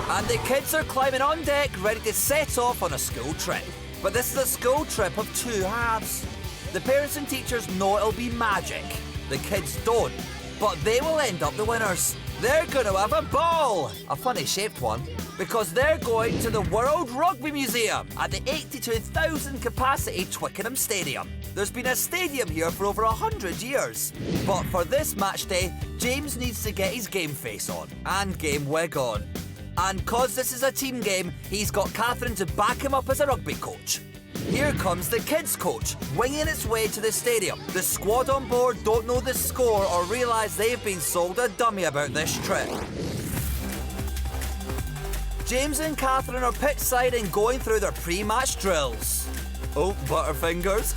And the kids are climbing on deck, ready to set off on a school trip. But this is a school trip of two halves. The parents and teachers know it'll be magic. The kids don't, but they will end up the winners. They're going to have a ball, a funny shaped one, because they're going to the World Rugby Museum at the 82,000 capacity Twickenham Stadium. There's been a stadium here for over 100 years. But for this match day, James needs to get his game face on and game wig on. And cause this is a team game, he's got Catherine to back him up as a rugby coach. Here comes the kids coach, winging its way to the stadium. The squad on board don't know the score or realise they've been sold a dummy about this trip. James and Catherine are pitchside and going through their pre-match drills. Oh, butterfingers.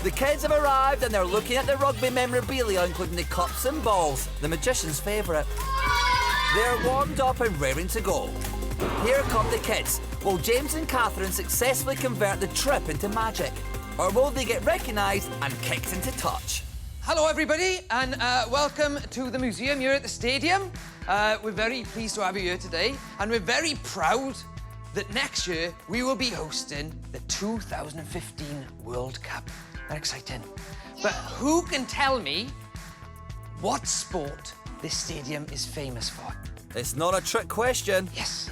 The kids have arrived and they're looking at the rugby memorabilia, including the cups and balls, the magician's favourite. They're warmed up and raring to go. Here come the kids. Will James and Catherine successfully convert the trip into magic? Or will they get recognised and kicked into touch? Hello everybody, and welcome to the museum here at the stadium. We're very pleased to have you here today, and we're very proud that next year we will be hosting the 2015 World Cup. Very exciting. But who can tell me what sport this stadium is famous for? It's not a trick question. Yes.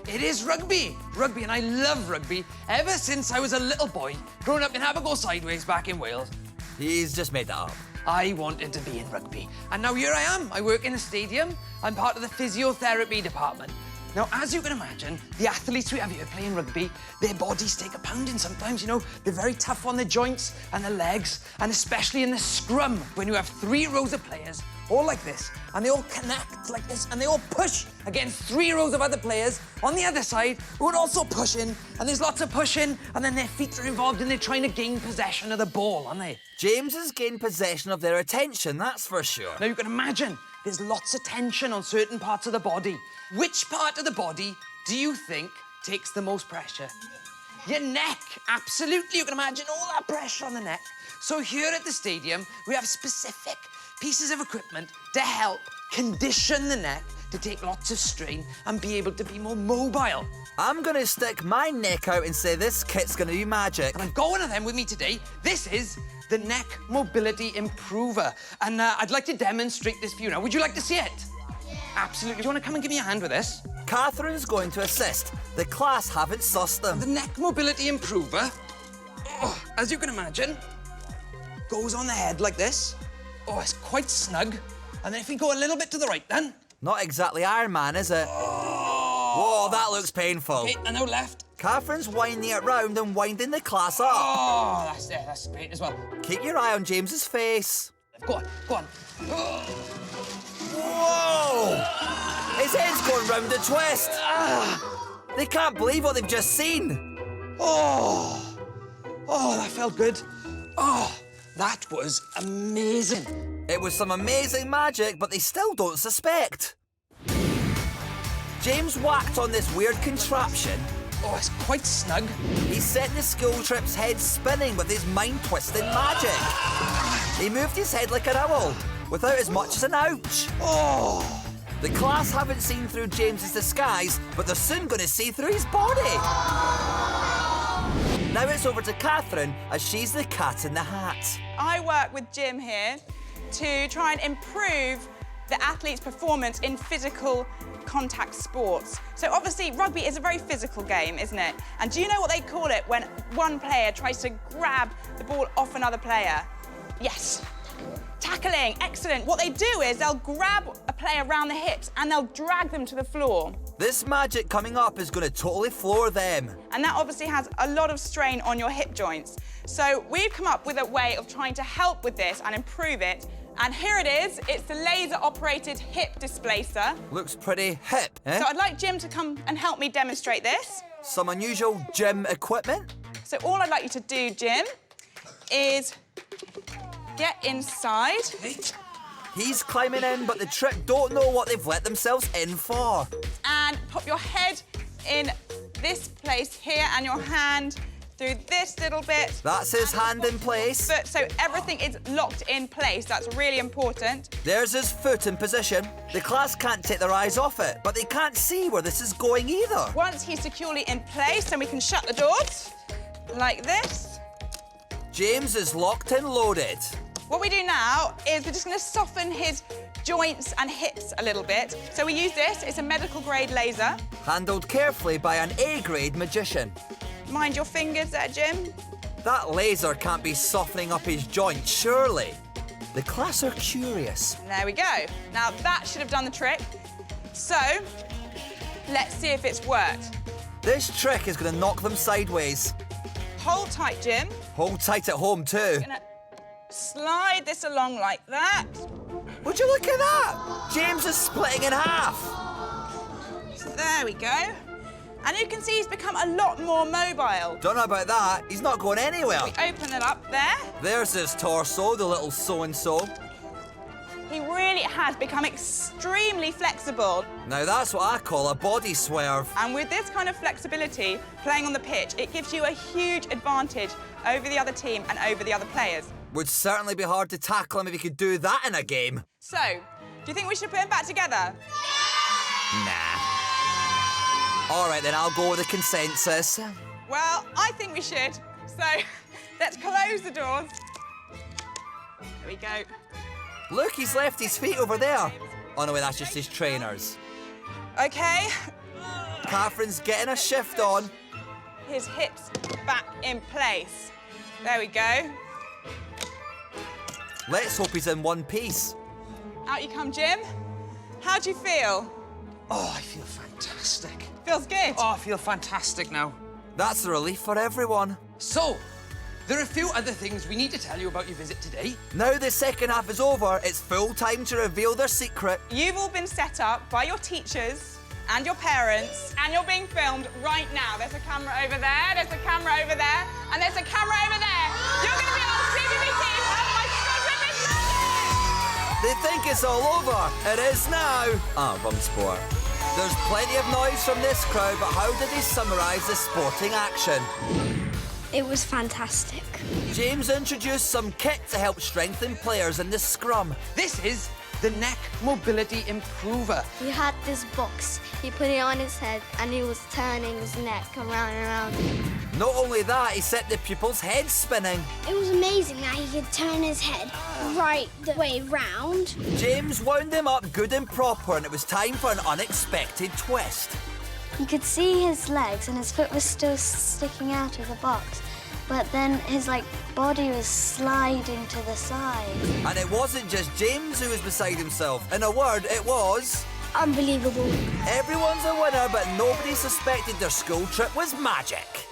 It is rugby. Rugby, and I love rugby ever since I was a little boy, growing up in Abergele Sideways back in Wales. He's just made that up. I wanted to be in rugby. And now here I am. I work in a stadium. I'm part of the physiotherapy department. Now, as you can imagine, the athletes we have here playing rugby, their bodies take a pounding sometimes, you know. They're very tough on the joints and the legs, and especially in the scrum, when you have 3 rows of players, all like this, and they all connect like this, and they all push against 3 rows of other players on the other side who are also pushing, and there's lots of pushing, and then their feet are involved and they're trying to gain possession of the ball, aren't they? James has gained possession of their attention, that's for sure. Now, you can imagine there's lots of tension on certain parts of the body. Which part of the body do you think takes the most pressure? Your neck, absolutely. You can imagine all that pressure on the neck. So here at the stadium, we have specific pieces of equipment to help condition the neck to take lots of strain and be able to be more mobile. I'm going to stick my neck out and say this kit's going to be magic. And I've got one of them with me today. This is the Neck Mobility Improver. And I'd like to demonstrate this for you now. Would you like to see it? Yeah. Absolutely. Do you want to come and give me a hand with this? Catherine's going to assist. The class haven't sussed them. The Neck Mobility Improver, as you can imagine, goes on the head like this. Oh, it's quite snug. And then if we go a little bit to the right then. Not exactly Iron Man, is it? Whoa, that looks painful. Okay, and now left. Catherine's winding it round and winding the class up. Oh, that's it. That's great as well. Keep your eye on James's face. Go on, go on. Whoa! His head's going round a twist. They can't believe what they've just seen. Oh, that felt good. Oh, that was amazing. It was some amazing magic, but they still don't suspect. James whacked on this weird contraption. Oh, it's quite snug. He set the school trip's head spinning with his mind-twisting magic. He moved his head like an owl, without as much as an ouch. Oh! The class haven't seen through James's disguise, but they're soon going to see through his body. Now it's over to Catherine, as she's the cat in the hat. I work with Jim here to try and improve the athlete's performance in physical contact sports. So obviously rugby is a very physical game, isn't it? And do you know what they call it when one player tries to grab the ball off another player? Yes. Tackling, excellent. What they do is they'll grab a player around the hips and they'll drag them to the floor. This magic coming up is going to totally floor them. And that obviously has a lot of strain on your hip joints. So we've come up with a way of trying to help with this and improve it. And here it is. It's the laser-operated hip displacer. Looks pretty hip, eh? So I'd like Jim to come and help me demonstrate this. Some unusual gym equipment. So all I'd like you to do, Jim, is get inside. He's climbing in, but the trick don't know what they've let themselves in for. And pop your head in this place here and your hand through this little bit. That's his hand in place. Foot, so everything is locked in place. That's really important. There's his foot in position. The class can't take their eyes off it, but they can't see where this is going either. Once he's securely in place, then we can shut the doors like this. James is locked and loaded. What we do now is we're just going to soften his joints and hips a little bit. So we use this. It's a medical grade laser. Handled carefully by an A-grade magician. Mind your fingers there, Jim. That laser can't be softening up his joints, surely. The class are curious. There we go. Now that should have done the trick. So let's see if it's worked. This trick is going to knock them sideways. Hold tight, Jim. Hold tight at home too. Gonna slide this along like that. Would you look at that? James is splitting in half. So there we go. And you can see he's become a lot more mobile. Don't know about that. He's not going anywhere. We open it up there. There's his torso, the little so-and-so. He really has become extremely flexible. Now that's what I call a body swerve. And with this kind of flexibility, playing on the pitch, it gives you a huge advantage over the other team and over the other players. Would certainly be hard to tackle him if he could do that in a game. So, do you think we should put him back together? Nah. All right, then I'll go with the consensus. Well, I think we should. So, let's close the doors. There we go. Look, he's left his feet over there. Oh, no, wait, that's just his trainers. OK. Catherine's getting a shift on. His hips back in place. There we go. Let's hope he's in one piece. Out you come, Jim. How do you feel? Oh, I feel fantastic. Feels good. Oh, I feel fantastic now. That's a relief for everyone. So, there are a few other things we need to tell you about your visit today. Now the second half is over, it's full time to reveal their secret. You've all been set up by your teachers and your parents, and you're being filmed right now. There's a camera over there, there's a camera over there, and there's a camera over there. You're going to be on CBBC. Oh my God, we're missing it! They think it's all over. It is now. Wrong sport. There's plenty of noise from this crowd, but how did they summarise the sporting action? It was fantastic. James introduced some kit to help strengthen players in the scrum. This is the neck mobility improver. He had this box. He put it on his head and he was turning his neck around and around. Not only that, he set the pupils' heads spinning. It was amazing that he could turn his head right the way round. James wound them up good and proper, and it was time for an unexpected twist. You could see his legs and his foot was still sticking out of the box. But then his, body was sliding to the side. And it wasn't just James who was beside himself. In a word, it was... Unbelievable. Everyone's a winner, but nobody suspected their school trip was magic.